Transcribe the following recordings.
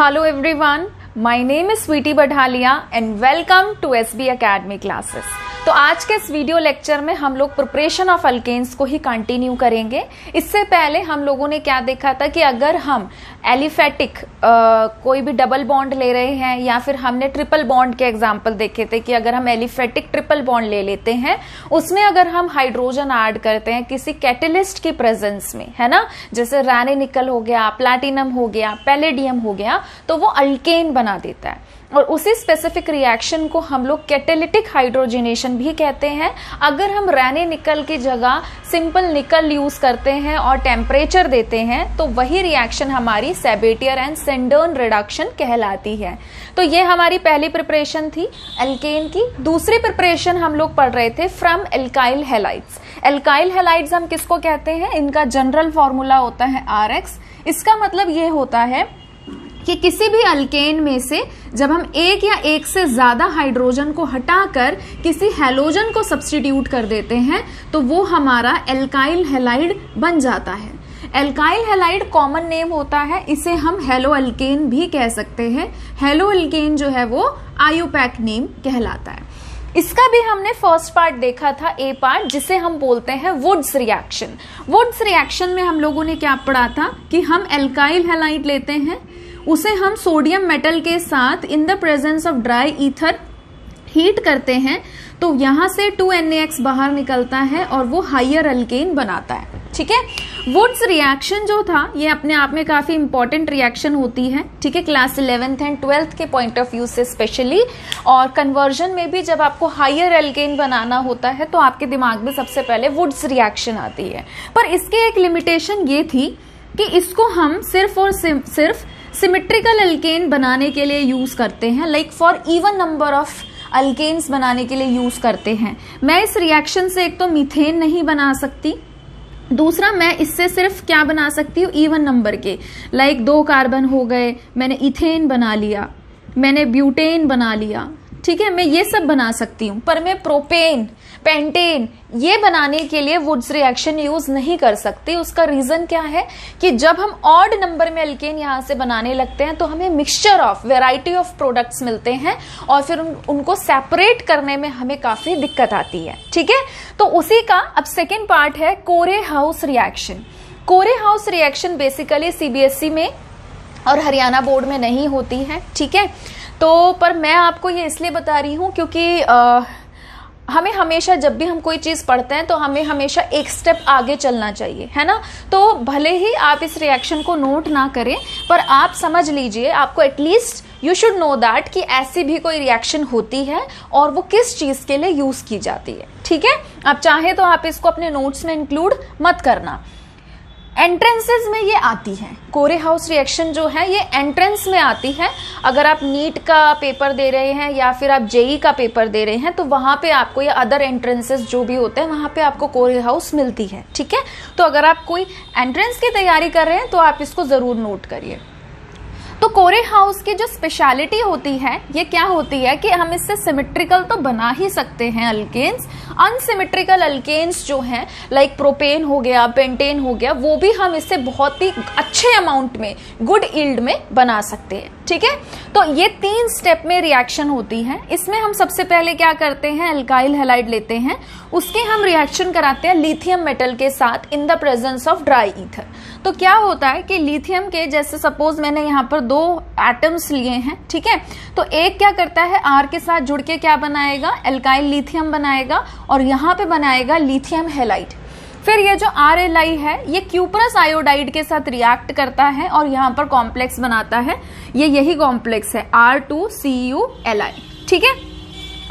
Hello everyone, my name is Sweety Badhalia and welcome to SB Academy classes। तो आज के इस video lecture में हम लोग प्रिपरेशन ऑफ अल्केन्स को ही कंटिन्यू करेंगे। इससे पहले हम लोगों ने क्या देखा था कि अगर हम एलिफेटिक कोई भी डबल बॉन्ड ले रहे हैं या फिर हमने ट्रिपल बॉन्ड के एग्जांपल देखे थे कि अगर हम एलिफेटिक ट्रिपल बॉन्ड ले लेते हैं उसमें अगर हम हाइड्रोजन ऐड करते हैं किसी कैटेलिस्ट की प्रेजेंस में, है ना, जैसे रैने निकल हो गया, प्लैटिनम हो गया, पैलेडियम हो गया, तो वो अल्केन बना देता है और उसी स्पेसिफिक रिएक्शन को हम लोग कैटेलिटिक हाइड्रोजनेशन भी कहते हैं। अगर हम रैने निकल की जगह सिंपल निकल यूज करते हैं और टेम्परेचर देते हैं तो वही रिएक्शन हमारी सेबेटियर एंड सेंडर्न रिडक्शन कहलाती है। तो ये हमारी पहली प्रिपरेशन थी एल्केन की। दूसरी प्रिपरेशन हम लोग पढ़ रहे थे from alkyl halides. Alkyl halides हम किसको कहते हैं? इनका जनरल फॉर्मूला होता है RX। इसका मतलब ये होता है कि किसी भी अल्केन में से जब हम एक या एक से ज्यादा हाइड्रोजन को हटाकर किसी हैलोजन को सब्स्टिट्यूट कर देते हैं तो वो हमारा एल्काइल हैलाइड बन जाता है। एल्काइल हैलाइड कॉमन नेम होता है, इसे हम हेलो अल्केन भी कह सकते हैं। हेलो अल्केन जो है वो आयुपैक नेम कहलाता है। इसका भी हमने फर्स्ट पार्ट देखा था, ए पार्ट, जिसे हम बोलते हैं वुड्स रिएक्शन। वुड्स रिएक्शन में हम लोगों ने क्या पढ़ा था कि हम एल्काइल हैलाइड लेते हैं, उसे हम सोडियम मेटल के साथ in the presence of dry ether heat करते हैं तो यहां से 2NaX बाहर निकलता है और वो हायर अल्केन बनाता है। ठीक है, वुड्स रिएक्शन जो था ये अपने आप में काफी इंपॉर्टेंट रिएक्शन होती है। ठीक है, क्लास 11th एंड 12th के पॉइंट ऑफ व्यू से स्पेशली, और कन्वर्जन में भी जब आपको हायर अल्केन बनाना होता है तो आपके दिमाग में सबसे पहले वुड्स रिएक्शन आती है। पर इसके एक लिमिटेशन ये थी कि इसको हम सिर्फ और सिर्फ सिमेट्रिकल अल्केन बनाने के लिए यूज करते हैं, like for even number of alkanes बनाने के लिए यूज करते हैं। मैं इस रिएक्शन से एक तो मीथेन नहीं बना सकती, दूसरा मैं इससे सिर्फ क्या बना सकती हूँ, इवन नंबर के, लाइक 2 कार्बन हो गए, मैंने इथेन बना लिया, मैंने ब्यूटेन बना लिया। ठीक है, मैं ये सब बना सकती हूँ, पर मैं प्रोपेन, पेंटेन ये बनाने के लिए वुड्स रिएक्शन यूज नहीं कर सकती। उसका रीजन क्या है कि जब हम ऑड नंबर में अल्केन यहां से बनाने लगते हैं तो हमें mixture of variety of products मिलते हैं और फिर उनको सेपरेट करने में हमें काफी दिक्कत आती है। ठीक है, तो उसी का अब सेकेंड पार्ट है कोरे हाउस रिएक्शन। कोरे हाउस रिएक्शन बेसिकली CBSE में और हरियाणा बोर्ड में नहीं होती है। ठीक है, तो पर मैं आपको ये इसलिए बता रही हूं क्योंकि हमें हमेशा जब भी हम कोई चीज पढ़ते हैं तो हमें हमेशा एक स्टेप आगे चलना चाहिए, है ना। तो भले ही आप इस रिएक्शन को नोट ना करें पर आप समझ लीजिए, आपको at least you should know that कि ऐसी भी कोई रिएक्शन होती है और वो किस चीज के लिए यूज की जाती है। ठीक है, आप चाहे तो आप इसको अपने नोट्स में इंक्लूड मत करना। एंट्रेंसेस में ये आती है, कोरे हाउस रिएक्शन जो है ये एंट्रेंस में आती है। अगर आप नीट का पेपर दे रहे हैं या फिर आप JEE का पेपर दे रहे हैं तो वहां पे आपको ये अदर एंट्रेंसेस जो भी होते हैं वहां पे आपको कोरे हाउस मिलती है। ठीक है, तो अगर आप कोई एंट्रेंस की तैयारी कर रहे हैं तो आप इसको जरूर नोट करिए। तो कोरे हाउस की जो स्पेशलिटी होती है ये क्या होती है कि हम इससे सिमेट्रिकल तो बना ही सकते हैं अल्केन्स, अनसिमेट्रिकल अल्केन्स जो हैं लाइक प्रोपेन हो गया, पेंटेन हो गया, वो भी हम इससे बहुत ही अच्छे अमाउंट में, गुड यील्ड में बना सकते हैं। ठीक है, तो ये 3 स्टेप में रिएक्शन होती है। इसमें हम सबसे पहले क्या करते हैं, एल्काइल हैलाइड लेते हैं, उसके हम रिएक्शन कराते हैं लिथियम मेटल के साथ in the presence of dry ether. तो क्या होता है कि लिथियम के जैसे सपोज मैंने यहाँ पर 2 एटम्स लिए हैं, ठीक है, तो एक क्या करता है R के साथ जुड़ के क्या बनाएगा, एल्काइल लिथियम बनाएगा और यहाँ पे बनाएगा लिथियम हैलाइड। फिर ये जो RLi है ये क्यूपरस आयोडाइड के साथ रिएक्ट करता है और यहाँ पर कॉम्प्लेक्स बनाता है, ये यही कॉम्प्लेक्स है R2CuLi। ठीक है,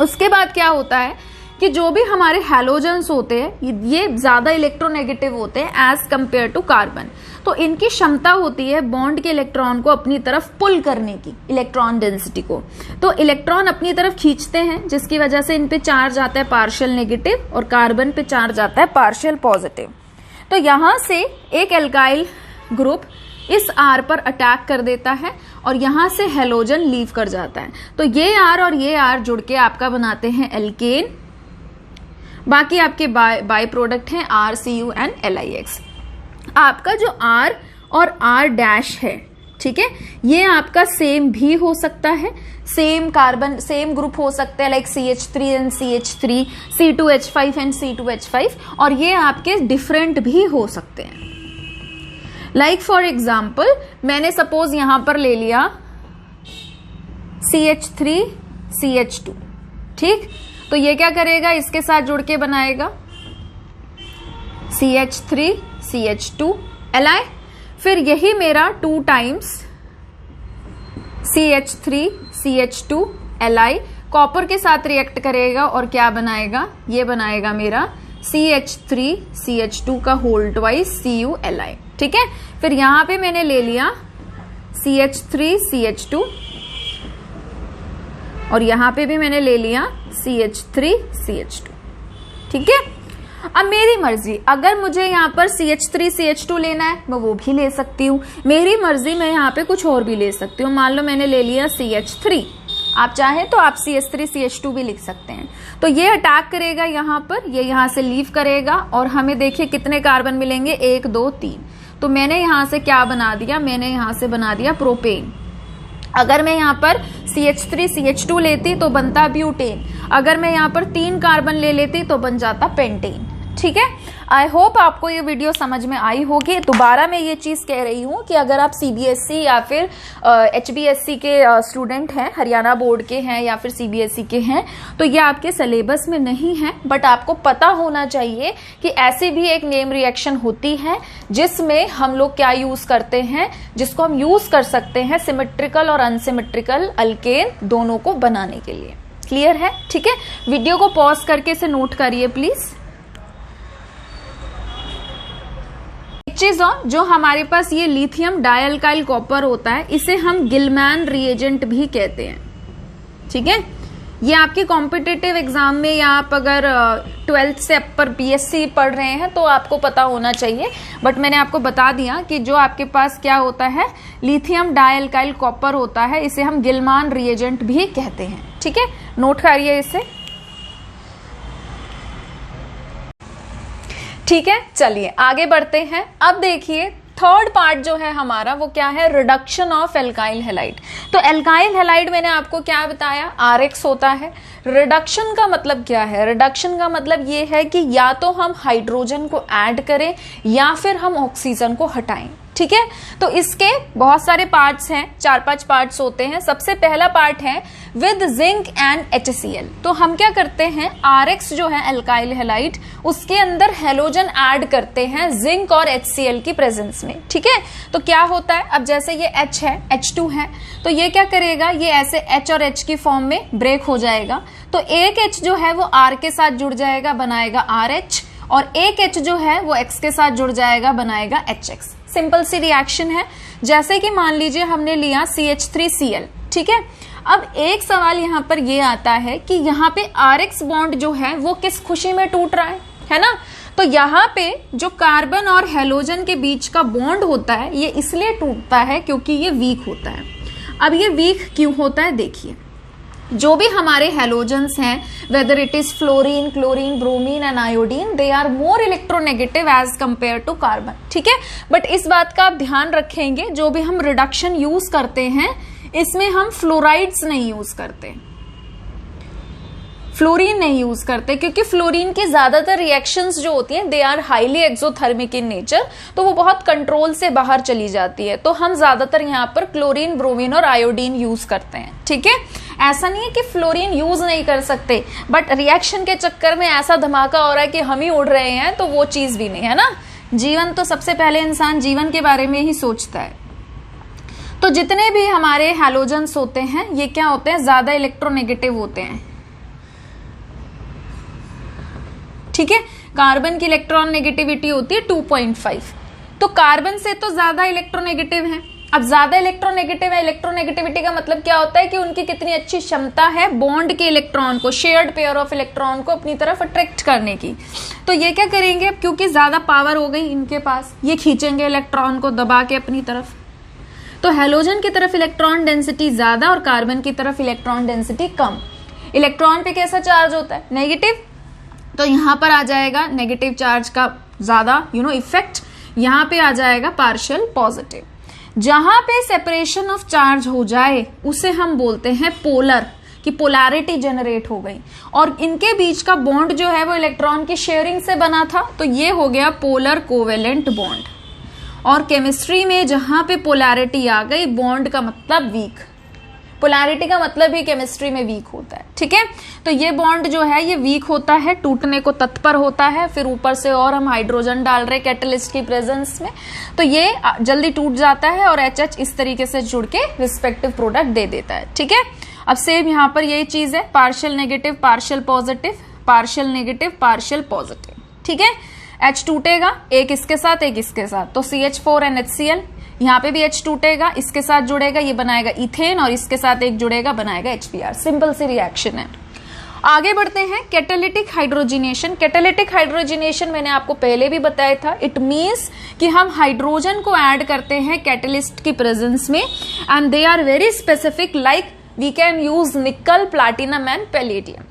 उसके बाद क्या होता है कि जो भी हमारे हैलोजेंस होते हैं ये ज्यादा इलेक्ट्रोनेगेटिव होते हैं एज कंपेयर टू कार्बन, तो इनकी क्षमता होती है बॉन्ड के इलेक्ट्रॉन को अपनी तरफ पुल करने की, इलेक्ट्रॉन डेंसिटी को। तो इलेक्ट्रॉन अपनी तरफ खींचते हैं जिसकी वजह से इन पे चार्ज आता है पार्शियल नेगेटिव और कार्बन पे चार्ज आता है पार्शियल पॉजिटिव। तो यहां से एक एल्काइल ग्रुप इस R पर अटैक कर देता है और यहां से हैलोजन लीव कर जाता है। तो ये R और ये R जुड़ के आपका बनाते हैं एल्केन। बाकी आपके बाय प्रोडक्ट हैं RCu एंड LiX। आपका जो R और R डैश है ठीक है, ये आपका सेम भी हो सकता है, सेम कार्बन सेम ग्रुप हो सकता है, like CH3 and CH3, C2H5 and C2H5, और ये आपके डिफरेंट भी हो सकते हैं। लाइक फॉर एग्जाम्पल मैंने सपोज यहां पर ले लिया CH3 CH2, ठीक, तो ये क्या करेगा, इसके साथ जुड़ के बनाएगा CH3 CH2 Li, फिर यही मेरा 2 times CH3 CH2 Li copper के साथ रिएक्ट करेगा और क्या बनाएगा, ये बनाएगा मेरा CH3 CH2 का होल ट्वाइस Cu Li, ठीक है। फिर यहां पे मैंने ले लिया CH3 CH2 और यहां पे भी मैंने ले लिया CH3 CH2, ठीक है। अब मेरी मर्जी, अगर मुझे यहाँ पर CH3 CH2 लेना है मैं वो भी ले सकती हूँ, मेरी मर्जी मैं यहाँ पे कुछ और भी ले सकती हूँ। मान लो मैंने ले लिया CH3, आप चाहें तो आप CH3 CH2 भी लिख सकते हैं। तो ये अटैक करेगा यहाँ पर, ये यहाँ से लीव करेगा और हमें देखिए कितने कार्बन मिलेंगे, 1 2 3। तो मैंने यहाँ से क्या बना दिया, मैंने यहाँ से बना दिया प्रोपेन। अगर मैं यहाँ पर CH3 CH2 लेती तो बनता ब्यूटेन, अगर मैं यहाँ पर 3 कार्बन ले लेती तो बन जाता पेंटेन, ठीक है। आई होप आपको ये वीडियो समझ में आई होगी। दोबारा मैं ये चीज कह रही हूँ कि अगर आप CBSE या फिर HBSE के स्टूडेंट हैं, हरियाणा बोर्ड के हैं या फिर CBSE के हैं, तो ये आपके सिलेबस में नहीं है, बट आपको पता होना चाहिए कि ऐसी भी एक नेम रिएक्शन होती है जिसमें हम लोग क्या यूज करते हैं, जिसको हम यूज कर सकते हैं सिमेट्रिकल और अनसिमेट्रिकल अल्केन दोनों को बनाने के लिए। क्लियर है, ठीक है। वीडियो को पॉज करके इसे नोट करिए प्लीज। चीज और जो हमारे पास ये लिथियम डाइअल्काइल कॉपर होता है, इसे हम गिलमैन रिएजेंट भी कहते हैं, ठीक है। ये आपके कॉम्पिटिटिव एग्जाम में या आप अगर 12th से अपर BSc पढ़ रहे हैं तो आपको पता होना चाहिए, बट मैंने आपको बता दिया कि जो आपके पास क्या होता है, लिथियम डाइअल्काइल कॉपर होता है, इसे हम गिलमैन रिएजेंट भी कहते हैं, ठीक है। नोट करिए इसे, ठीक है। चलिए आगे बढ़ते हैं। अब देखिए थर्ड पार्ट जो है हमारा वो क्या है, रिडक्शन ऑफ एल्काइल हैलाइड। तो एल्काइल हैलाइड मैंने आपको क्या बताया, RX होता है। रिडक्शन का मतलब क्या है, रिडक्शन का मतलब ये है कि या तो हम हाइड्रोजन को ऐड करें या फिर हम ऑक्सीजन को हटाएं, ठीक है। तो इसके बहुत सारे पार्ट्स हैं, 4-5 पार्ट्स होते हैं। सबसे पहला पार्ट है विद जिंक एंड HCl। तो हम क्या करते हैं, RX जो है एल्काइल हैलाइड, उसके अंदर हेलोजन ऐड करते हैं जिंक और HCl की प्रेजेंस में, ठीक है। तो क्या होता है, अब जैसे ये H है, H2 है, तो ये क्या करेगा, ये ऐसे H और H की फॉर्म में ब्रेक हो जाएगा। तो एक H जो है वो R के साथ जुड़ जाएगा, बनाएगा RH, और एक H जो है वो X के साथ जुड़ जाएगा, बनाएगा HX। सिंपल सी रिएक्शन है। जैसे कि मान लीजिए हमने लिया CH3Cl, ठीक है। अब एक सवाल यहाँ पर ये आता है कि यहाँ पे RX बॉन्ड जो है वो किस खुशी में टूट रहा है ना। तो यहाँ पे जो कार्बन और हेलोजन के बीच का बॉन्ड होता है ये इसलिए टूटता है क्योंकि ये वीक होता है। अब ये वीक क्यों होता है, देखिए जो भी हमारे हेलोजेंस हैं, whether it is fluorine, chlorine, bromine and iodine, they are more electronegative as compare to carbon, ठीक है। बट इस बात का आप ध्यान रखेंगे, जो भी हम रिडक्शन यूज करते हैं इसमें हम फ्लोराइड्स नहीं यूज करते, फ्लोरीन नहीं यूज करते, क्योंकि फ्लोरीन की ज्यादातर रिएक्शंस जो होती हैं they are highly exothermic in nature, तो वो बहुत कंट्रोल से बाहर चली जाती है। तो हम ज्यादातर यहाँ पर क्लोरीन, ब्रोमीन और आयोडीन यूज करते हैं, ठीक है। ऐसा नहीं है कि फ्लोरीन यूज नहीं कर सकते, बट रिएक्शन के चक्कर में ऐसा धमाका हो रहा है कि हम ही उड़ रहे हैं, तो वो चीज भी नहीं है ना। जीवन तो सबसे पहले इंसान जीवन के बारे में ही सोचता है। तो जितने भी हमारे हैलोजेंस होते हैं ये क्या होते हैं, ज्यादा इलेक्ट्रोनेगेटिव होते हैं, ठीक है। कार्बन की इलेक्ट्रॉन नेगेटिविटी होती है 2.5, तो कार्बन से तो ज्यादा इलेक्ट्रोनेगेटिव है। अब ज्यादा इलेक्ट्रोनेगेटिव है, इलेक्ट्रोनेगेटिविटी का मतलब क्या होता है कि उनकी कितनी अच्छी क्षमता है बॉन्ड के इलेक्ट्रॉन को, शेयर्ड पेयर ऑफ इलेक्ट्रॉन को अपनी तरफ अट्रैक्ट करने की। तो ये क्या करेंगे, क्योंकि ज्यादा पावर हो गई इनके पास, ये खींचेंगे इलेक्ट्रॉन को दबा के अपनी तरफ। तो हेलोजन की तरफ इलेक्ट्रॉन डेंसिटी ज्यादा और कार्बन की तरफ इलेक्ट्रॉन डेंसिटी कम। इलेक्ट्रॉन पे कैसा चार्ज होता है, नेगेटिव, तो यहां पर आ जाएगा नेगेटिव चार्ज का ज्यादा इफेक्ट, यहां पे आ जाएगा पार्शियल पॉजिटिव। जहां पे सेपरेशन ऑफ चार्ज हो जाए उसे हम बोलते हैं पोलर, कि पोलैरिटी जनरेट हो गई, और इनके बीच का बॉन्ड जो है वो इलेक्ट्रॉन की शेयरिंग से बना था, तो ये हो गया पोलर कोवेलेंट बॉन्ड। और केमिस्ट्री में जहां पे पोलैरिटी आ गई, बॉन्ड का मतलब वीक, पोलैरिटी का मतलब ही केमिस्ट्री में वीक होता है, ठीक है। तो ये बॉन्ड जो है ये वीक होता है, टूटने को तत्पर होता है, फिर ऊपर से और हम हाइड्रोजन डाल रहे कैटलिस्ट की प्रेजेंस में, तो ये जल्दी टूट जाता है और HH इस तरीके से जुड़ के रिस्पेक्टिव प्रोडक्ट दे देता है, ठीक है। अब सेम यहां पर यही चीज है, partial negative partial positive, partial negative partial positive, ठीक है। H टूटेगा, एक इसके साथ एक इसके साथ, तो CH4 and HCl, यहाँ पे भी H टूटेगा, इसके साथ जुड़ेगा, ये बनाएगा इथेन, और इसके साथ एक जुड़ेगा, बनाएगा HBr। सिंपल सी रिएक्शन है। आगे बढ़ते हैं, कैटालिटिक हाइड्रोजिनेशन। कैटालिटिक हाइड्रोजिनेशन मैंने आपको पहले भी बताया था, इट मीन्स कि हम हाइड्रोजन को ऐड करते हैं कैटलिस्ट की प्रेजेंस में, and they are very specific, like we can use nickel, platinum and palladium,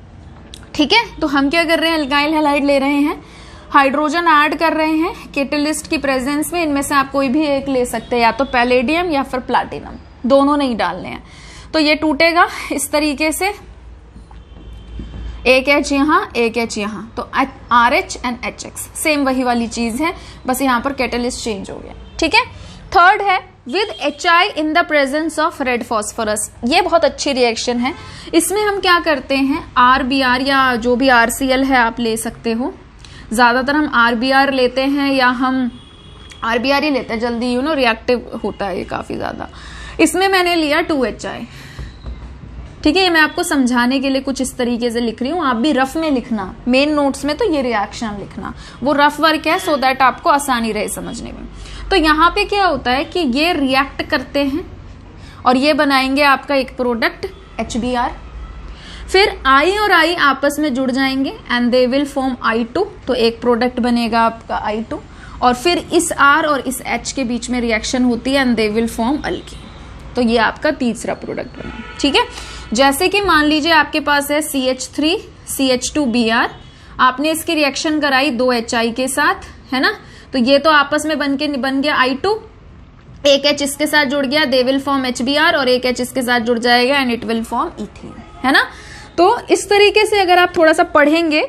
ठीक है। तो हम क्या कर रहे हैं, अल्काइल हैलाइड ले रहे हैं, हाइड्रोजन ऐड कर रहे हैं कैटलिस्ट की प्रेजेंस में, इनमें से आप कोई भी एक ले सकते हैं, या तो पैलेडियम या फिर प्लैटिनम, दोनों नहीं डालने हैं। तो ये टूटेगा इस तरीके से, एक H यहां एक H यहां, तो RH एंड HX सेम वही वाली चीज है, बस यहां पर कैटलिस्ट चेंज हो गया, ठीक है। थर्ड है with HI in the presence of red phosphorus. ये बहुत अच्छी रिएक्शन है। इसमें हम क्या करते हैं, RBr या जो भी RCl है आप ले सकते हो, ज्यादातर हम RBr लेते हैं, या हम RBr ही लेते हैं, जल्दी रिएक्टिव होता है ये काफी ज्यादा। इसमें मैंने लिया 2HI, ठीक है। ये मैं आपको समझाने के लिए कुछ इस तरीके से लिख रही हूँ, आप भी रफ में लिखना, मेन नोट्स में तो ये रिएक्शन लिखना, वो रफ वर्क है, सो दैट आपको आसानी रहे समझने में। तो यहाँ पे क्या होता है कि ये रिएक्ट करते हैं और ये बनाएंगे आपका एक प्रोडक्ट HBr, फिर I और I आपस में जुड़ जाएंगे and they will form I2, तो एक प्रोडक्ट बनेगा आपका I2, और फिर इस R और इस H के बीच में रिएक्शन होती है and they will form alkyne, तो ये आपका तीसरा प्रोडक्ट बना, ठीक है। जैसे कि मान लीजिए आपके पास है CH3 CH2Br, आपने इसकी रिएक्शन कराई 2HI के साथ, है ना, तो ये तो आपस में बन गया I2, एक H इसके साथ जुड़ गया, दे विल फॉर्म HBr, और एक H इसके साथ जुड़ जाएगा and it will form ethane, है ना। तो इस तरीके से अगर आप थोड़ा सा पढ़ेंगे,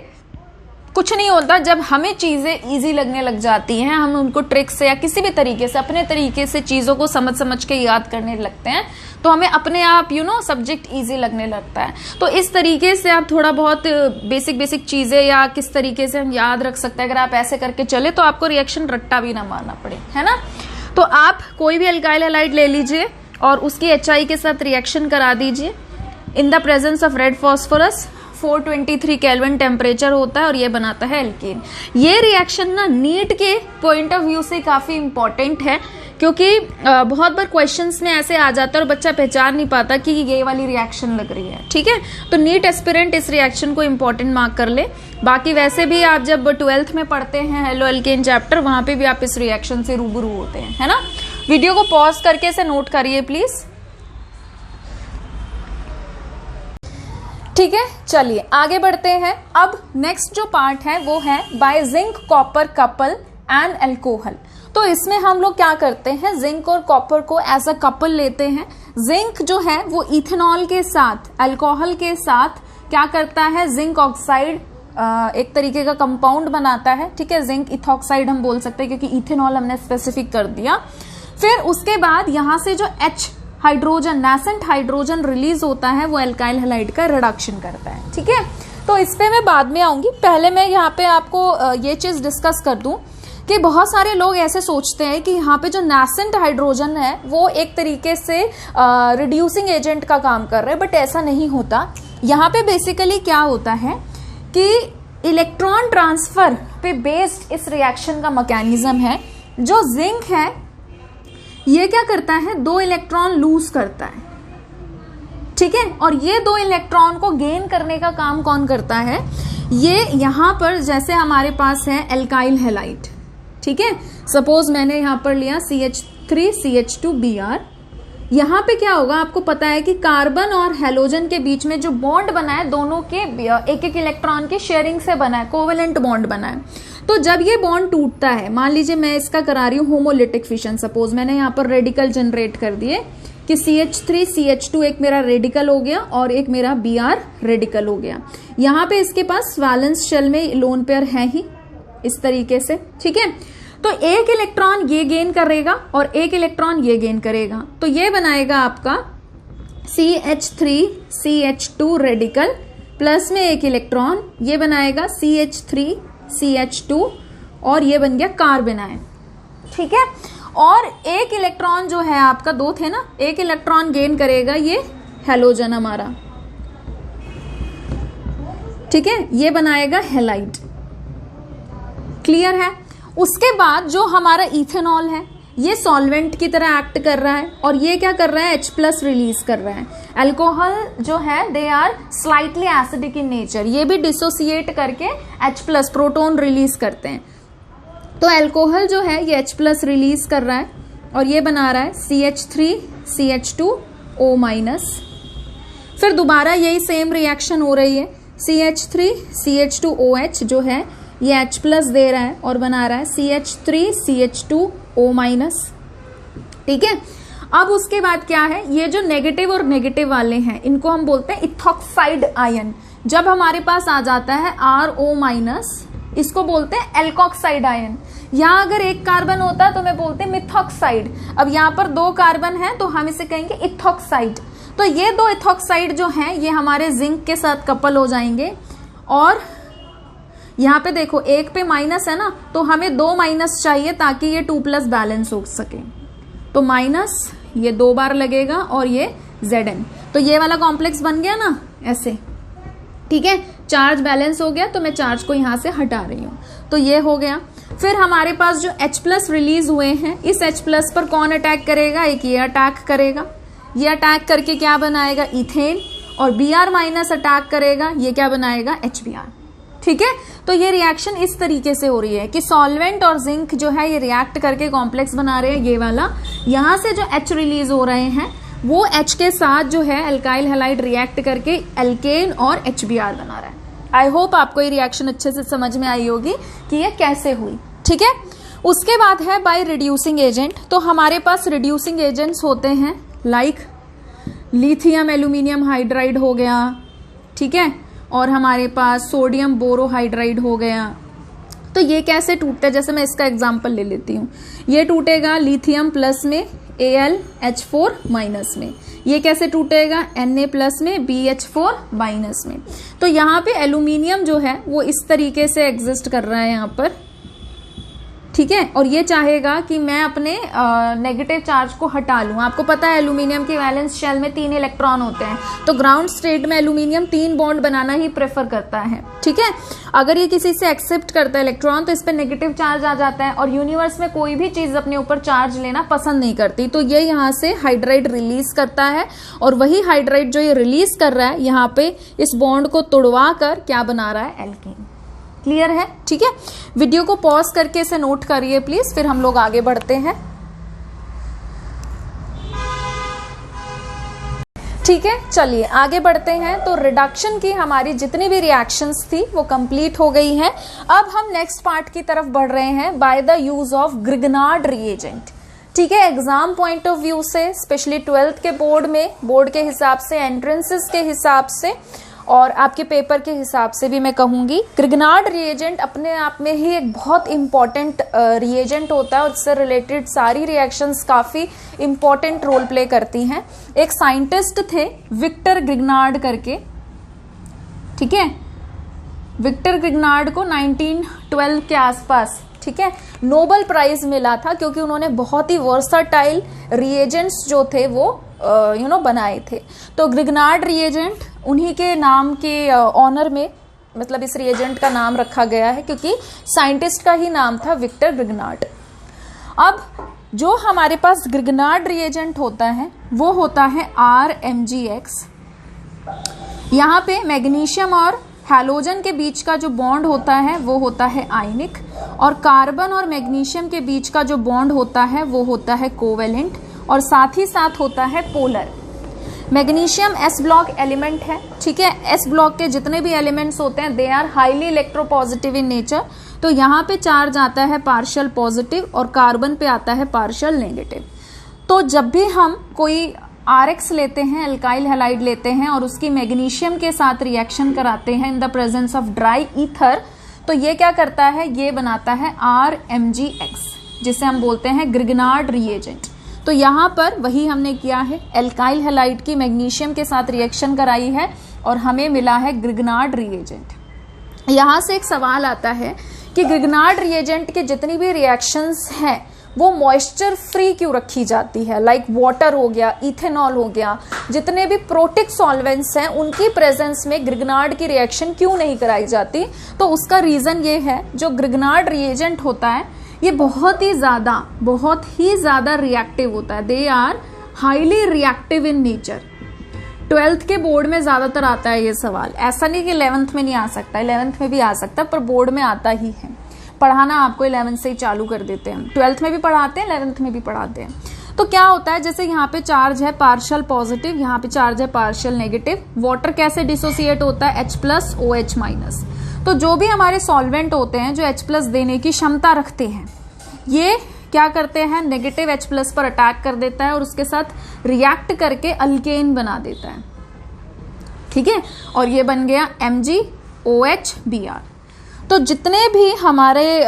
कुछ नहीं होता, जब हमें चीजें इजी लगने लग जाती हैं, हम उनको ट्रिक से या किसी भी तरीके से अपने तरीके से चीजों को समझ के याद करने लगते हैं, तो हमें अपने आप सब्जेक्ट इजी लगने लगता है। तो इस तरीके से आप थोड़ा बहुत बेसिक चीजें या किस तरीके से हम याद रख सकते हैं, अगर आप ऐसे करके चले तो आपको रिएक्शन रट्टा भी ना मारना पड़े, है ना। तो आप कोई भी अल्काइल हैलाइड ले लीजिए और उसकी HI के साथ रिएक्शन करा दीजिए in the presence of red phosphorus, 423 kelvin temperature होता है और ये बनाता है एल्केन। ये रिएक्शन ना नीट के पॉइंट ऑफ व्यू से काफी इंपॉर्टेंट है, क्योंकि बहुत बार क्वेश्चंस में ऐसे आ जाता है और बच्चा पहचान नहीं पाता कि ये वाली रिएक्शन लग रही है, ठीक है। तो नीट एस्पिरेंट इस रिएक्शन को इंपॉर्टेंट मार्क कर ले। बाकी वैसे भी आप जब 12th में पढ़ते हैं हेलो एल्केन चैप्टर, वहां पे भी आप इस रिएक्शन से रूबरू होते हैं, है ना। वीडियो को पॉज करके इसे नोट करिए प्लीज, ठीक है। चलिए आगे बढ़ते हैं। अब नेक्स्ट जो पार्ट है वो है by zinc copper couple and alcohol. तो इसमें हम लोग क्या करते हैं, जिंक और कॉपर को एज अ कपल लेते हैं। जिंक जो है वो इथेनॉल के साथ, अल्कोहल के साथ क्या करता है, जिंक ऑक्साइड एक तरीके का कंपाउंड बनाता है, ठीक है। जिंक इथॉक्साइड हम बोल सकते हैं क्योंकि इथेनॉल हमने स्पेसिफिक कर दिया। फिर उसके बाद यहां से जो H hydrogen, nascent hydrogen release होता है, वो अल्काइल हैलाइड का रिडक्शन करता है, ठीक है। तो इस पे मैं बाद में आऊंगी, पहले मैं यहाँ पे आपको ये चीज डिस्कस कर दूं कि बहुत सारे लोग ऐसे सोचते हैं कि यहाँ पे जो नेसेंट हाइड्रोजन है वो एक तरीके से रिड्यूसिंग एजेंट का काम कर रहा है, बट ऐसा नहीं होता। यहाँ पे बेसिकली क्या होता है कि इलेक्ट्रॉन ट्रांसफर पे बेस्ड इस रिएक्शन का मैकेनिज्म है। जो जिंक है ये क्या करता है, 2 इलेक्ट्रॉन लूज करता है, ठीक है। और ये 2 इलेक्ट्रॉन को गेन करने का काम कौन करता है, ये यहां पर जैसे हमारे पास है अल्काइल हैलाइड, ठीक है। सपोज मैंने यहां पर लिया CH3 CH2Br, यहां पे क्या होगा आपको पता है कि कार्बन और हैलोजन के बीच में जो बॉन्ड बना है दोनों के एक इलेक्ट्रॉन की शेयरिंग से बना है, कोवेलेंट बॉन्ड बना है। तो जब ये बॉन्ड टूटता है, मान लीजिए मैं इसका करा रही हूँ होमोलिटिक फिशन, सपोज मैंने यहाँ पर रेडिकल जनरेट कर दिए कि CH3 CH2 एक मेरा रेडिकल हो गया और एक मेरा Br रेडिकल हो गया। यहाँ पे इसके पास वैलेंस शेल में लोन पेयर है ही इस तरीके से, ठीक है। तो एक इलेक्ट्रॉन ये गेन करेगा और एक इलेक्ट्रॉन ये गेन करेगा, तो ये बनाएगा आपका CH3 CH2 रेडिकल प्लस में एक इलेक्ट्रॉन, ये बनाएगा CH3 CH2 और ये बन गया कार्बन आयन, ठीक है। और एक इलेक्ट्रॉन जो है आपका, दो थे ना, एक इलेक्ट्रॉन गेन करेगा ये हैलोजन हमारा, ठीक है, ये बनाएगा हैलाइड। क्लियर है। उसके बाद जो हमारा इथेनॉल है ये सॉल्वेंट की तरह एक्ट कर रहा है और ये क्या कर रहा है, H+ रिलीज कर रहा है। अल्कोहल जो है they are slightly acidic in nature, ये भी डिसोसिएट करके H+ प्रोटॉन रिलीज करते हैं। तो अल्कोहल जो है ये H+ रिलीज कर रहा है और ये बना रहा है CH3 CH2O-। फिर दोबारा यही सेम रिएक्शन हो रही है, CH3 CH2OH जो है ये H+ दे रहा है और बना रहा है CH3 CH2O-। ठीक है। अब उसके बाद क्या है, ये जो नेगेटिव और नेगेटिव वाले हैं इनको हम बोलते हैं इथॉक्साइड आयन। जब हमारे पास आ जाता है RO-, इसको बोलते हैं एल्कोक्साइड आयन। यहाँ अगर एक कार्बन होता तो मैं बोलते हैं मिथॉक्साइड, अब यहाँ पर दो कार्बन है तो हम इसे कहेंगे इथॉक्साइड। तो ये दो इथॉक्साइड जो हैं ये हमारे जिंक के साथ कपल हो जाएंगे और यहाँ पे देखो एक पे माइनस है ना, तो हमें दो माइनस चाहिए ताकि ये 2+ बैलेंस हो सके। तो माइनस ये 2 बार लगेगा और ये Zn, तो ये वाला कॉम्प्लेक्स बन गया ना ऐसे, ठीक है। चार्ज बैलेंस हो गया तो मैं चार्ज को यहां से हटा रही हूं, तो ये हो गया। फिर हमारे पास जो H+ रिलीज हुए हैं, इस H+ पर कौन अटैक करेगा, एक ये अटैक करेगा, ये अटैक करके क्या बनाएगा इथेन, और Br- अटैक करेगा, ये क्या बनाएगा HBr। ठीक है। तो ये रिएक्शन इस तरीके से हो रही है कि सॉल्वेंट और जिंक जो है ये रिएक्ट करके कॉम्प्लेक्स बना रहे हैं, ये वाला। यहां से जो H रिलीज हो रहे हैं वो H के साथ जो है अल्काइल हैलाइड रिएक्ट करके एल्केन और HBr बना रहा है। आई होप आपको ये रिएक्शन अच्छे से समझ में आई होगी कि ये कैसे हुई। ठीक है। उसके बाद है बाय रिड्यूसिंग एजेंट। तो हमारे पास रिड्यूसिंग एजेंट्स होते हैं लाइक लिथियम एल्यूमिनियम हाइड्राइड हो गया, ठीक है, और हमारे पास सोडियम बोरोहाइड्राइड हो गया। तो ये कैसे टूटता है, जैसे मैं इसका एग्जांपल ले लेती हूँ। ये टूटेगा लिथियम प्लस में AlH4- में, ये कैसे टूटेगा Na+ में BH4- में। तो यहाँ पे एल्यूमिनियम जो है वो इस तरीके से एग्जिस्ट कर रहा है यहाँ पर, ठीक है, और ये चाहेगा कि मैं अपने नेगेटिव चार्ज को हटा लूं। आपको पता है एल्यूमिनियम के वैलेंस शेल में 3 इलेक्ट्रॉन होते हैं, तो ग्राउंड स्टेट में एल्यूमिनियम 3 बॉन्ड बनाना ही प्रेफर करता है। ठीक है। अगर ये किसी से एक्सेप्ट करता है इलेक्ट्रॉन तो इस पर नेगेटिव चार्ज आ जाता है, और यूनिवर्स में कोई भी चीज अपने ऊपर चार्ज लेना पसंद नहीं करती, तो ये यहाँ से हाइड्राइड रिलीज करता है, और वही हाइड्राइड जो ये रिलीज कर रहा है यहाँ पे इस बॉन्ड को तोड़वा कर क्या बना रहा है, एल्कीन। क्लियर है। ठीक है। वीडियो को पॉज करके इसे नोट करिए प्लीज, फिर हम लोग आगे बढ़ते हैं। ठीक है, चलिए आगे बढ़ते हैं। तो रिडक्शन की हमारी जितनी भी रिएक्शंस थी वो कंप्लीट हो गई हैं। अब हम नेक्स्ट पार्ट की तरफ बढ़ रहे हैं, by the use of Grignard reagent. ठीक है। एग्जाम पॉइंट ऑफ व्यू से, स्पेशली 12th के बोर्ड के हिसाब से, एंट्रेंसेस के हिसाब से और आपके पेपर के हिसाब से भी मैं कहूंगी, ग्रिग्नार्ड रिएजेंट अपने आप में ही एक बहुत इंपॉर्टेंट रिएजेंट होता है और इससे रिलेटेड सारी रिएक्शंस काफी इंपॉर्टेंट रोल प्ले करती हैं। एक साइंटिस्ट थे विक्टर ग्रिग्नार्ड करके, ठीक है, विक्टर ग्रिग्नार्ड को 1912 के आसपास, ठीक है, नोबेल प्राइज मिला था क्योंकि उन्होंने बहुत ही वर्सटाइल रिएजेंट्स जो थे वो बनाए थे। तो ग्रिग्नार्ड रिएजेंट उन्हीं के नाम के ऑनर में, मतलब इस रिएजेंट का नाम रखा गया है क्योंकि साइंटिस्ट का ही नाम था विक्टर ग्रिग्नार्ड। अब जो हमारे पास ग्रिग्नार्ड रिएजेंट होता है वो होता है RMgX। यहाँ पे मैग्नीशियम और हैलोजन के बीच का जो बॉन्ड होता है वो होता है आयनिक, और कार्बन और मैग्नीशियम के बीच का जो बॉन्ड होता है वो होता है कोवेलेंट, और साथ ही साथ होता है polar. Magnesium S block element है, ठीक है। एस ब्लॉक के जितने भी एलिमेंट्स होते हैं they are highly electropositive in nature. तो यहाँ पे चार्ज आता है पार्शियल पॉजिटिव और कार्बन पे आता है पार्शियल नेगेटिव। तो जब भी हम कोई RX लेते हैं, अल्काइल हैलाइड लेते हैं और उसकी मैग्नीशियम के साथ रिएक्शन कराते हैं in the presence of dry ether, तो ये क्या करता है, ये बनाता है RMgX, जिसे हम बोलते हैं ग्रिग्नार्ड रिएजेंट। तो यहाँ पर वही हमने किया है, अल्काइल हैलाइड की मैग्नीशियम के साथ रिएक्शन कराई है और हमें मिला है ग्रिग्नार्ड रिएजेंट। यहाँ से एक सवाल आता है कि ग्रिग्नार्ड रिएजेंट के जितनी भी रिएक्शंस हैं वो मॉइस्चर फ्री क्यों रखी जाती है, लाइक वाटर हो गया, इथेनॉल हो गया, जितने भी प्रोटिक सॉल्वेंट्स हैं उनकी प्रेजेंस में ग्रिग्नार्ड की रिएक्शन क्यों नहीं कराई जाती। तो उसका रीजन ये है, जो ग्रिग्नार्ड रिएजेंट होता है ये बहुत ही ज्यादा रिएक्टिव होता है। They are highly reactive in nature. 12th के बोर्ड में ज्यादातर आता है ये सवाल, ऐसा नहीं कि 11th में नहीं आ सकता, 11th में भी आ सकता है, पर बोर्ड में आता ही है। पढ़ाना आपको 11th से ही चालू कर देते हैं, 12th में भी पढ़ाते हैं, 11th में भी पढ़ाते हैं। तो क्या होता है, जैसे यहाँ पे चार्ज है पार्शियल पॉजिटिव, यहाँ पे चार्ज है पार्शियल नेगेटिव। वाटर कैसे डिसोसिएट होता है, H+ OH-। तो जो भी हमारे सॉल्वेंट होते हैं जो H+ देने की क्षमता रखते हैं, ये क्या करते हैं, नेगेटिव H+ पर अटैक कर देता है और उसके साथ रिएक्ट करके अल्केन बना देता है, ठीक है। और ये बन गया MgOH-Br। तो जितने भी हमारे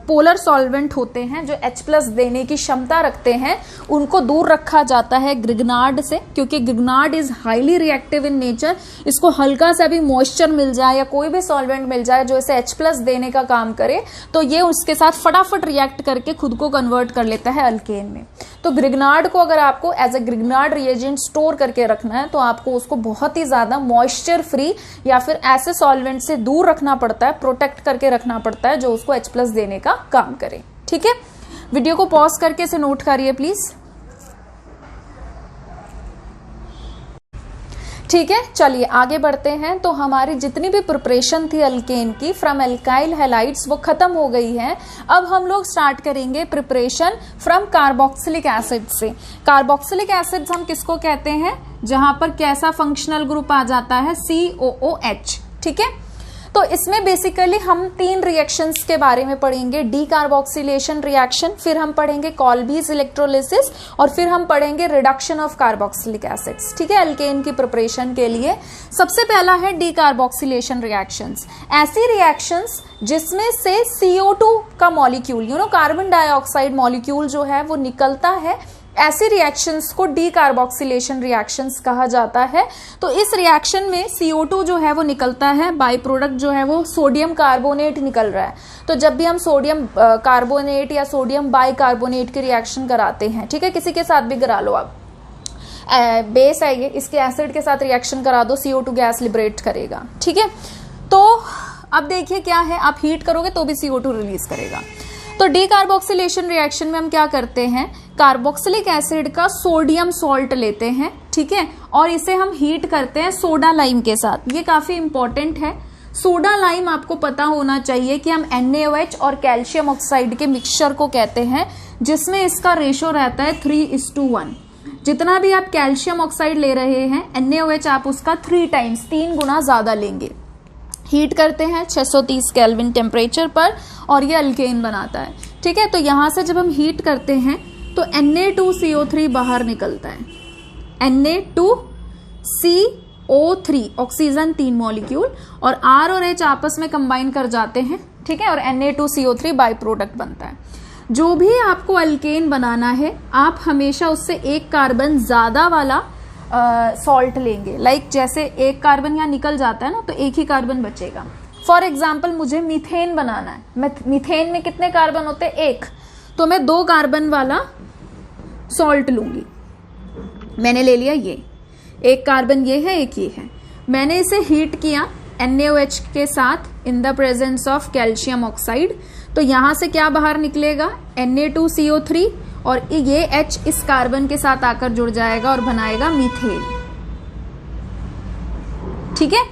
पोलर सॉल्वेंट होते हैं जो H+ देने की क्षमता रखते हैं उनको दूर रखा जाता है ग्रिग्नार्ड से, क्योंकि Grignard is highly reactive in nature. इसको हल्का सा भी मॉइस्चर मिल जाए या कोई भी सॉल्वेंट मिल जाए जो इसे H+ देने का काम करे तो ये उसके साथ फटाफट रिएक्ट करके खुद को कन्वर्ट कर लेता है अल्केन में। तो ग्रिग्नार्ड को अगर आपको as a Grignard reagent store करके रखना है तो आपको उसको बहुत ही ज्यादा मॉइस्चर फ्री या फिर ऐसे सॉल्वेंट से दूर रखना पड़ता है, प्रोटेक्ट करके रखना पड़ता है जो उसको H+ देने का काम करे, ठीक है। वीडियो को पॉज करके इसे नोट करिए प्लीज, ठीक है। चलिए आगे बढ़ते हैं। तो हमारी जितनी भी प्रिपरेशन थी अल्केन की फ्रॉम अल्काइल हैलाइड्स वो खत्म हो गई है। अब हम लोग स्टार्ट करेंगे प्रिपरेशन फ्रॉम कार्बोक्सिलिक एसिड से। कार्बोक्सिलिक एसिड्स हम किसको कहते हैं, जहां पर कैसा फंक्शनल ग्रुप आ जाता है, COOH, ठीक है। तो इसमें बेसिकली हम 3 रिएक्शंस के बारे में पढ़ेंगे, डीकार्बोक्सिलेशन रिएक्शन, फिर हम पढ़ेंगे कॉल्बीज इलेक्ट्रोलिसिस और फिर हम पढ़ेंगे रिडक्शन ऑफ कार्बोक्सिलिक एसिड्स, ठीक है, अल्केन की प्रिपरेशन के लिए। सबसे पहला है डीकार्बोक्सिलेशन रिएक्शंस। ऐसी रिएक्शंस जिसमें से CO2 का मॉलिक्यूल, कार्बन डाइऑक्साइड मॉलिक्यूल जो है वो निकलता है, ऐसी रिएक्शंस को डीकार्बोक्सिलेशन रिएक्शंस कहा जाता है। तो इस रिएक्शन में CO2 जो है वो निकलता है, बाई प्रोडक्ट जो है वो सोडियम कार्बोनेट निकल रहा है। तो जब भी हम सोडियम कार्बोनेट या सोडियम बाइकार्बोनेट की रिएक्शन कराते हैं, ठीक है, किसी के साथ भी करा लो आप, बेस है ये, इसके एसिड के साथ रिएक्शन करा दो, CO2 गैस लिबरेट करेगा, ठीक है। तो अब देखिए क्या है, आप हीट करोगे तो भी CO2 रिलीज करेगा। तो डीकार्बोक्सिलेशन रिएक्शन में हम क्या करते हैं, कार्बोक्सिलिक एसिड का सोडियम सॉल्ट लेते हैं, ठीक है, और इसे हम हीट करते हैं सोडा लाइम के साथ। ये काफी इंपॉर्टेंट है। सोडा लाइम आपको पता होना चाहिए कि हम NaOH और कैल्शियम ऑक्साइड के मिक्सचर को कहते हैं, जिसमें इसका रेशो रहता है 3:1। जितना भी आप कैल्शियम ऑक्साइड ले रहे हैं, NaOH आप उसका 3 गुना ज्यादा लेंगे। हीट करते हैं 630 केल्विन टेम्परेचर पर और ये अल्केन बनाता है, ठीक है। तो यहां से जब हम हीट करते हैं तो Na2CO3 बाहर निकलता है, Na2CO3 ऑक्सीजन 3 मॉलिक्यूल, और R और H आपस में कंबाइन कर जाते हैं, ठीक है, और Na2CO3 बाई प्रोडक्ट बनता है। जो भी आपको अल्केन बनाना है आप हमेशा उससे एक कार्बन ज्यादा वाला सॉल्ट लेंगे। लाइक जैसे एक कार्बन यहाँ निकल जाता है ना, तो एक ही कार्बन बचेगा। फॉर एग्जाम्पल मुझे मीथेन बनाना है, मीथेन में कितने कार्बन होते हैं, 1, तो मैं 2 कार्बन वाला सॉल्ट लूंगी। मैंने ले लिया ये, 1 कार्बन ये है, 1 ये है। मैंने इसे हीट किया NaOH के साथ in the presence of calcium oxide. तो यहां से क्या बाहर निकलेगा, Na2CO3, और ये H इस कार्बन के साथ आकर जुड़ जाएगा और बनाएगा मीथेन, ठीक है।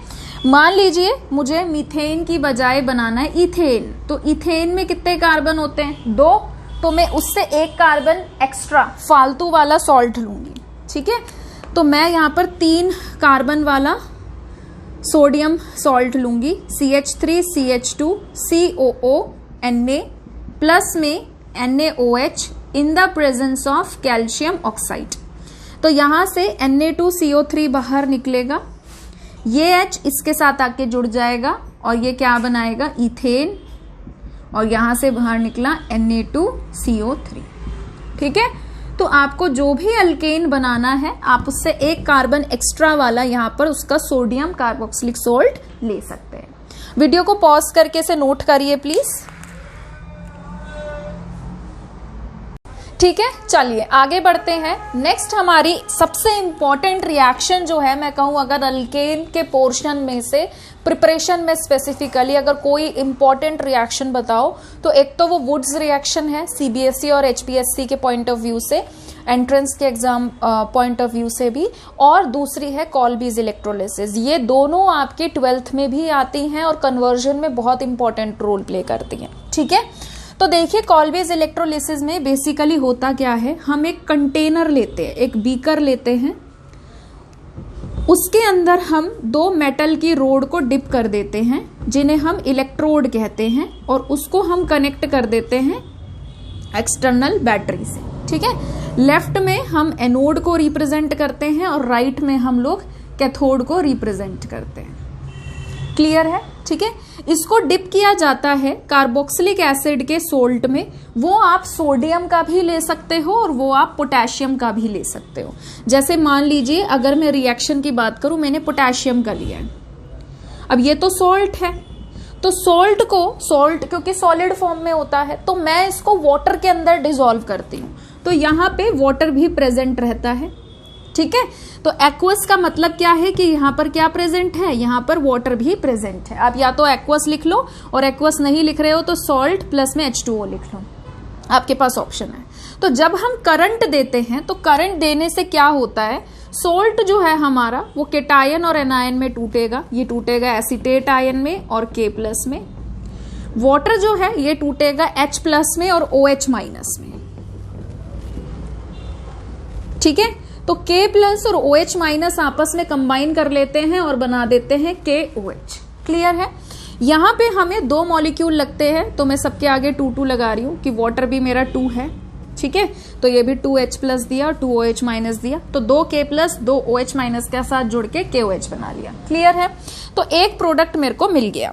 मान लीजिए मुझे मीथेन की बजाय बनाना है इथेन, तो इथेन में कितने कार्बन होते हैं, 2, तो मैं उससे 1 कार्बन एक्स्ट्रा फालतू वाला सॉल्ट लूंगी, ठीक है। तो मैं यहाँ पर 3 कार्बन वाला सोडियम सॉल्ट लूंगी, CH3CH2 COO Na प्लस में NaOH in the presence of calcium oxide. तो यहां से Na2CO3 बाहर निकलेगा, ये H इसके साथ आके जुड़ जाएगा और ये क्या बनाएगा, इथेन, और यहां से बाहर निकला Na2CO3। ठीक है, तो आपको जो भी अल्केन बनाना है आप उससे 1 कार्बन एक्स्ट्रा वाला यहां पर उसका सोडियम कार्बोक्सिलिक सोल्ट ले सकते हैं। वीडियो को पॉज करके इसे नोट करिए प्लीज। ठीक है, चलिए आगे बढ़ते हैं। नेक्स्ट हमारी सबसे इंपॉर्टेंट रिएक्शन जो है, मैं कहूं अगर अल्केन के पोर्शन में से प्रिपरेशन में स्पेसिफिकली अगर कोई इंपॉर्टेंट रिएक्शन बताओ तो एक तो वो वुड्स रिएक्शन है सीबीएसई और एचपीएससी के पॉइंट ऑफ व्यू से, एंट्रेंस के एग्जाम पॉइंट ऑफ व्यू से भी, और दूसरी है कॉल्बीज इलेक्ट्रोलिसिस। ये दोनों आपके 12th में भी आती हैं और कन्वर्जन में बहुत इंपॉर्टेंट रोल प्ले करती हैं। ठीक है, तो देखिए कॉल्बीज इलेक्ट्रोलिसिस में बेसिकली होता क्या है, हम एक कंटेनर लेते हैं, एक बीकर लेते हैं, उसके अंदर हम 2 मेटल की रोड को डिप कर देते हैं जिन्हें हम इलेक्ट्रोड कहते हैं, और उसको हम कनेक्ट कर देते हैं एक्सटर्नल बैटरी से। ठीक है, लेफ्ट में हम एनोड को रिप्रेजेंट करते हैं और राइट में हम लोग कैथोड को रिप्रेजेंट करते हैं। क्लियर है? ठीक है, इसको डिप किया जाता है कार्बोक्सिलिक एसिड के सोल्ट में। वो आप सोडियम का भी ले सकते हो और वो आप पोटेशियम का भी ले सकते हो। जैसे मान लीजिए अगर मैं रिएक्शन की बात करूं, मैंने पोटेशियम का लिया है, अब ये तो सॉल्ट है, तो सॉल्ट क्योंकि सॉलिड फॉर्म में होता है तो मैं इसको वाटर के अंदर डिसॉल्व करती हूँ, तो यहाँ पे वाटर भी प्रेजेंट रहता है। ठीक है, तो एक्वस का मतलब क्या है कि यहाँ पर क्या प्रेजेंट है, यहाँ पर वाटर भी प्रेजेंट है। आप या तो एक्वस लिख लो और एक्वस नहीं लिख रहे हो तो सॉल्ट प्लस में H2O लिख लो, आपके पास ऑप्शन है। तो जब हम करंट देते हैं तो करंट देने से क्या होता है, सोल्ट जो है हमारा वो केटायन और एनायन में टूटेगा, ये टूटेगा एसीटेट आयन में और K+ में। वाटर जो है ये टूटेगा H+ में और OH- में। ठीक है, तो K+ और OH- आपस में कंबाइन कर लेते हैं और बना देते हैं KOH। क्लियर है? यहां पे हमें 2 मॉलिक्यूल लगते हैं, तो मैं सबके आगे 2 लगा रही हूं कि वाटर भी मेरा 2 है। ठीक है, तो ये भी 2H+ दिया और 2OH- दिया, तो 2 K+ 2 OH- के साथ जुड़ के KOH बना लिया। क्लियर है? तो एक प्रोडक्ट मेरे को मिल गया।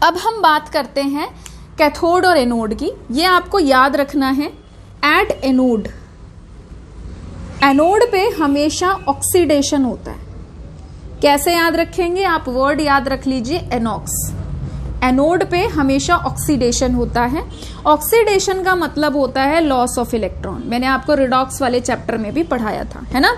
अब हम बात करते हैं कैथोड और एनोड की। ये आपको याद रखना है, एट एनोड, एनोड पे हमेशा ऑक्सीडेशन होता है। कैसे याद रखेंगे, आप वर्ड याद रख लीजिए एनॉक्स। एनोड पे हमेशा ऑक्सीडेशन होता है। ऑक्सीडेशन का मतलब होता है लॉस ऑफ इलेक्ट्रॉन। मैंने आपको रिडॉक्स वाले चैप्टर में भी पढ़ाया था, है ना।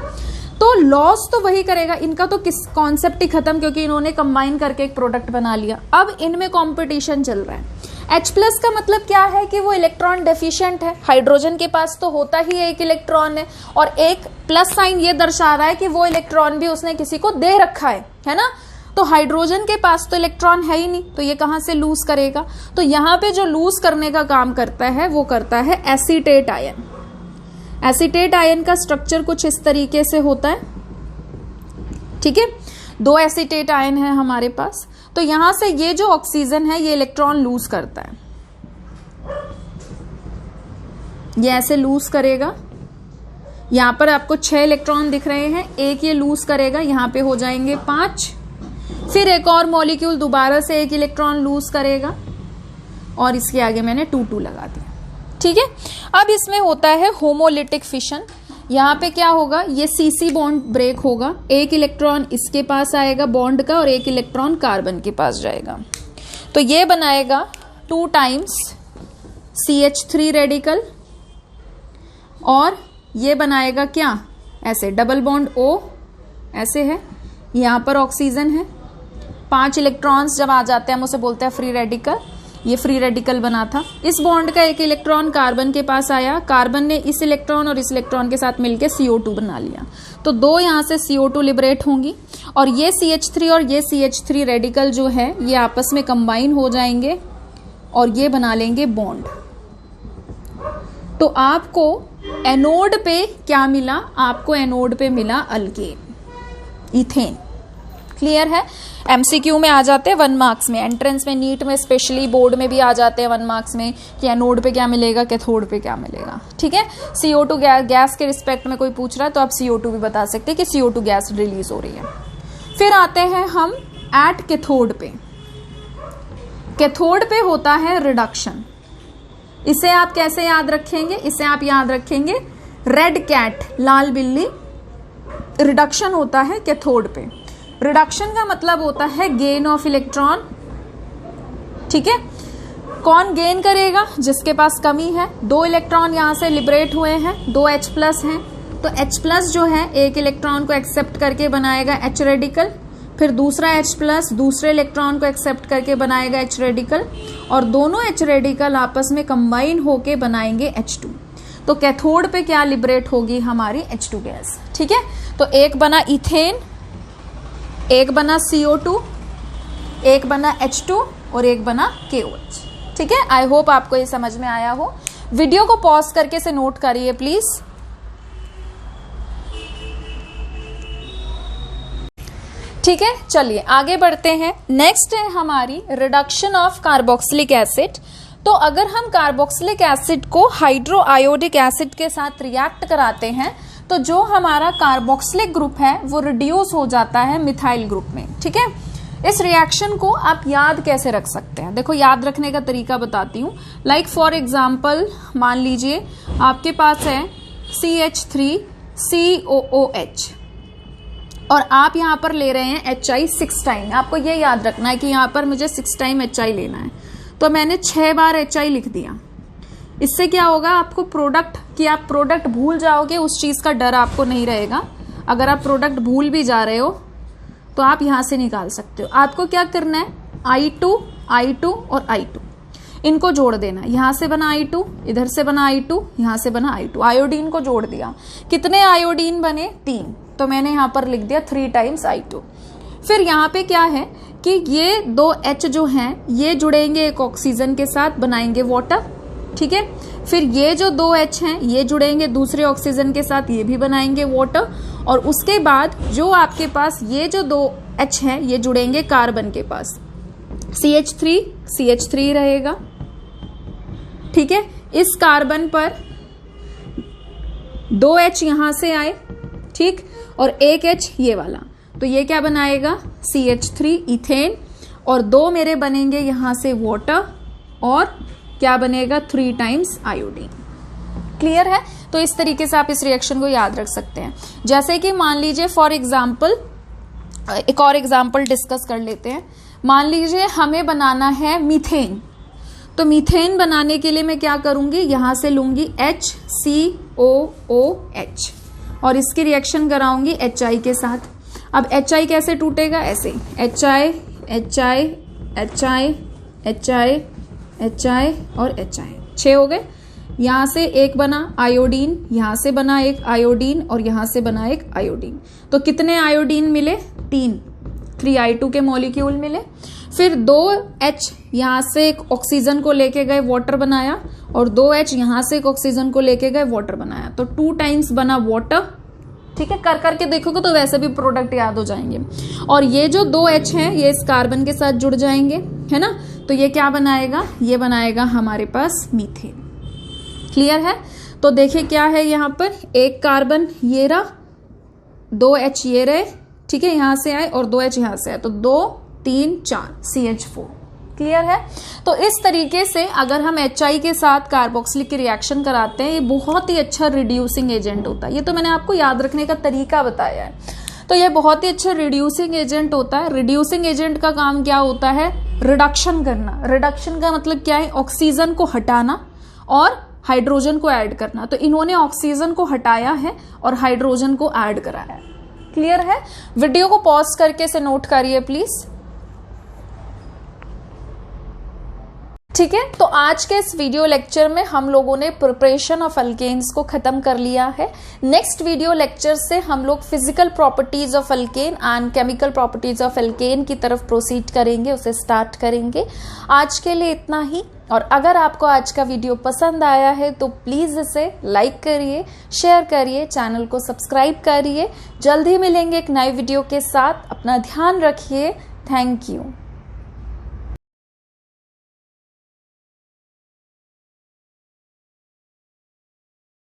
तो लॉस तो वही करेगा, इनका तो किस कॉन्सेप्ट ही खत्म, क्योंकि इन्होंने कंबाइन करके एक प्रोडक्ट बना लिया। अब इनमें कंपटीशन चल रहा है। H+ का मतलब क्या है कि वो इलेक्ट्रॉन डेफिशिएंट है, हाइड्रोजन के पास तो होता ही 1 इलेक्ट्रॉन है, और एक प्लस साइन ये दर्शा रहा है कि वो इलेक्ट्रॉन भी उसने किसी को दे रखा है ना। तो हाइड्रोजन के पास तो इलेक्ट्रॉन है ही नहीं, तो ये कहां से लूज करेगा। तो यहां पे जो लूज करने का काम करता है वो करता है एसीटेट आयन। एसीटेट आयन का स्ट्रक्चर कुछ इस तरीके से होता है। ठीक है, 2 एसीटेट आयन है हमारे पास, तो यहां से ये जो ऑक्सीजन है ये इलेक्ट्रॉन लूज करता है, ये ऐसे लूज करेगा। यहां पर आपको 6 इलेक्ट्रॉन दिख रहे हैं, एक ये लूज करेगा, यहां पे हो जाएंगे 5। फिर एक और मॉलिक्यूल दोबारा से 1 इलेक्ट्रॉन लूज करेगा और इसके आगे मैंने 2 लगा दिया। ठीक है, अब इसमें होता है होमोलिटिक फिशन। यहाँ पे क्या होगा, ये CC बॉन्ड ब्रेक होगा, 1 इलेक्ट्रॉन इसके पास आएगा बॉन्ड का और 1 इलेक्ट्रॉन कार्बन के पास जाएगा, तो ये बनाएगा 2 टाइम्स CH3 रेडिकल, और ये बनाएगा क्या, ऐसे डबल बॉन्ड O ऐसे है, यहाँ पर ऑक्सीजन है, 5 इलेक्ट्रॉन्स जब आ जाते हैं हम उसे बोलते हैं फ्री रेडिकल। ये फ्री रेडिकल बना था, इस बॉन्ड का 1 इलेक्ट्रॉन कार्बन के पास आया, कार्बन ने इस इलेक्ट्रॉन और इस इलेक्ट्रॉन के साथ मिलकर CO2 बना लिया, तो 2 यहां से CO2 लिबरेट होंगी, और ये CH3 और ये CH3 रेडिकल जो है ये आपस में कंबाइन हो जाएंगे और ये बना लेंगे बॉन्ड। तो आपको एनोड पे क्या मिला आपको? एनोड पे मिला अल्केन, इथेन। क्लियर है? एमसीक्यू में आ जाते हैं 1 मार्क्स में, एंट्रेंस में, नीट में, स्पेशली बोर्ड में भी आ जाते हैं 1 मार्क्स में कि एनोड पे क्या मिलेगा, कैथोड पे क्या मिलेगा। ठीक है, CO2 गैस के रिस्पेक्ट में कोई पूछ रहा है तो आप CO2 भी बता सकते हैं कि CO2 गैस रिलीज हो रही है। फिर आते हैं हम एट कैथोड पे। कैथोड पे होता है रिडक्शन। इसे आप कैसे याद रखेंगे? इसे आप याद रखेंगे रेड कैट, लाल बिल्ली। रिडक्शन होता है कैथोड पे। रिडक्शन का मतलब होता है गेन ऑफ इलेक्ट्रॉन। ठीक है, कौन गेन करेगा? जिसके पास कमी है। 2 इलेक्ट्रॉन यहां से लिबरेट हुए हैं, 2 H+ हैं, तो H+ जो है एक इलेक्ट्रॉन को एक्सेप्ट करके बनाएगा H रेडिकल, फिर दूसरा H+ दूसरे इलेक्ट्रॉन को एक्सेप्ट करके बनाएगा H रेडिकल, और दोनों H रेडिकल आपस में कंबाइन होके बनाएंगे H2। तो कैथोड पे क्या लिबरेट होगी? हमारी H2 गैस। ठीक है, तो एक बना इथेन, एक बना CO2, एक बना H2 और एक बना KOH। ठीक है, आई होप आपको ये समझ में आया हो। वीडियो को पॉज करके से नोट करिए प्लीज। ठीक है, चलिए आगे बढ़ते हैं। नेक्स्ट है हमारी रिडक्शन ऑफ कार्बोक्सिलिक एसिड। तो अगर हम कार्बोक्सिलिक एसिड को हाइड्रोआयोडिक एसिड के साथ रिएक्ट कराते हैं तो जो हमारा कार्बोक्सिलिक ग्रुप है वो रिड्यूस हो जाता है मिथाइल ग्रुप में। ठीक है, इस रिएक्शन को आप याद कैसे रख सकते हैं? देखो, याद रखने का तरीका बताती हूँ। लाइक फॉर एग्जाम्पल, मान लीजिए आपके पास है CH3COOH और आप यहाँ पर ले रहे हैं HI 6 टाइम। आपको ये याद रखना है कि यहाँ पर मुझे 6 टाइम HI लेना है, तो मैंने 6 बार HI लिख दिया। इससे क्या होगा? आपको प्रोडक्ट कि आप प्रोडक्ट भूल जाओगे, उस चीज का डर आपको नहीं रहेगा। अगर आप प्रोडक्ट भूल भी जा रहे हो तो आप यहां से निकाल सकते हो। आपको क्या करना है? I2 और I2 इनको जोड़ देना। यहां से बना I2, इधर से बना I2, यहां से बना I2। आयोडीन को जोड़ दिया। कितने आयोडीन बने? 3। तो मैंने यहां पर लिख दिया 3 टाइम्स I2। फिर यहाँ पे क्या है कि ये 2 H जो हैं ये जुड़ेंगे एक ऑक्सीजन के साथ, बनाएंगे वाटर। ठीक है, फिर ये जो 2 H हैं ये जुड़ेंगे दूसरे ऑक्सीजन के साथ, ये भी बनाएंगे वाटर। और उसके बाद जो आपके पास ये जो 2 H हैं ये जुड़ेंगे कार्बन के पास, CH3 रहेगा। ठीक है, इस कार्बन पर 2 H यहां से आए, ठीक, और 1 H ये वाला, तो ये क्या बनाएगा? CH3 इथेन, और 2 मेरे बनेंगे यहां से वाटर, और क्या बनेगा? 3 टाइम्स आयोडीन। क्लियर है? तो इस तरीके से आप इस रिएक्शन को याद रख सकते हैं। जैसे कि मान लीजिए फॉर एग्जाम्पल, एक और एग्जाम्पल डिस्कस कर लेते हैं। मान लीजिए हमें बनाना है मीथेन, तो मीथेन बनाने के लिए मैं क्या करूंगी? यहां से लूंगी HCOOH और इसकी रिएक्शन कराऊंगी HI के साथ। अब HI कैसे टूटेगा? ऐसे HI और HI 6 हो गए। यहां से एक बना आयोडीन, यहां से बना एक आयोडीन, और यहां से बना एक आयोडीन। तो कितने आयोडीन मिले? 3I2 के मॉलिक्यूल मिले। फिर 2 H यहां से एक ऑक्सीजन को लेके गए, वाटर बनाया, और 2 H यहां से एक ऑक्सीजन को लेके गए, वाटर बनाया। तो 2 टाइम्स बना वाटर। ठीक है, कर करके देखोगे तो वैसे भी प्रोडक्ट याद हो जाएंगे। और ये जो 2 H हैं ये इस कार्बन के साथ जुड़ जाएंगे, है ना? तो ये क्या बनाएगा? ये बनाएगा हमारे पास मीथेन। क्लियर है? तो देखिए क्या है यहाँ पर, एक कार्बन ये रहा, 2 H ये रहे, ठीक है, यहां से आए, और 2 H यहां से आए, तो 2 3 4 CH4। क्लियर है? तो इस तरीके से अगर हम HI के साथ कार्बोक्सिलिक की रिएक्शन कराते हैं, ये बहुत ही अच्छा रिड्यूसिंग एजेंट होता है। ये तो मैंने आपको याद रखने का तरीका बताया है। तो ये बहुत ही अच्छा रिड्यूसिंग एजेंट होता है। रिड्यूसिंग एजेंट का काम क्या होता है? रिडक्शन करना। रिडक्शन का मतलब क्या है? ऑक्सीजन को हटाना और हाइड्रोजन को ऐड करना। तो इन्होंने ऑक्सीजन को हटाया है और हाइड्रोजन को ऐड कराया है। क्लियर है? वीडियो को पॉज करके से नोट करिए प्लीज। ठीक है, तो आज के इस वीडियो लेक्चर में हम लोगों ने प्रिपरेशन ऑफ अल्केन्स को खत्म कर लिया है। नेक्स्ट वीडियो लेक्चर से हम लोग physical properties of alkane and chemical properties of alkane की तरफ प्रोसीड करेंगे, उसे स्टार्ट करेंगे। आज के लिए इतना ही, और अगर आपको आज का वीडियो पसंद आया है तो प्लीज इसे लाइक करिए, शेयर करिए, चैनल को सब्सक्राइब करिए। जल्द ही मिलेंगे एक नए वीडियो के साथ। अपना ध्यान रखिए। Thank you.